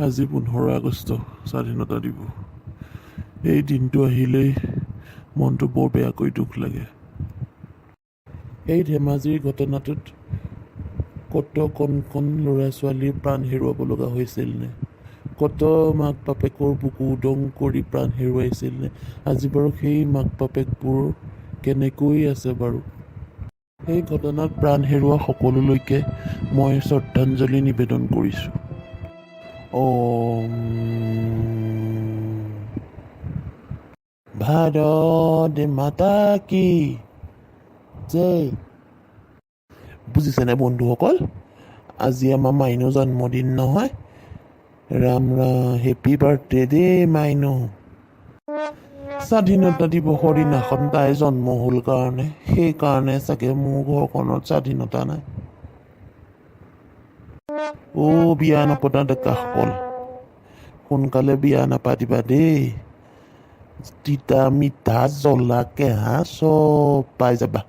আজি 15 আগষ্ট স্বাধীনতা দিৱস। এই দিনটো আহিলেই মনটো বৰ বেয়াকৈ দুখ লাগে। এই ধেমাজিৰ ঘটনাটোত কত কণ কণ ল'ৰা ছোৱালীৰ প্ৰাণ হেৰুৱাব লগা হৈছিল নে? কত মাক বাপেকৰ বুকু উদং কৰি প্ৰাণ হেৰুৱাইছিল নে? আজি বাৰু সেই মাক বাপেকবোৰ কেনেকৈ আছে বাৰু? এই ঘটনাত প্ৰাণ হেৰুওৱা সকলোলৈকে মই শ্ৰদ্ধাঞ্জলি নিবেদন কৰিছোঁ। ভাৰত মাতা কি জয়। বুজিছেনে বন্ধুসকল, আজি আমাৰ মাইনু জন্মদিন নহয়। ৰাম ৰাম, হেপী বাৰ্থডে দেই মাইনু। স্বাধীনতা দিৱসৰ দিনাখন তাই জন্ম হ'ল কাৰণে, সেইকাৰণে চাগে মোৰ ঘৰখনত স্বাধীনতা নাই। বিয়া নপতা ডেকাসকল, সোনকালে বিয়া নাপাতিবা দেই। তিতা মিঠা জ্বলা কেহা চব পাই যাবা।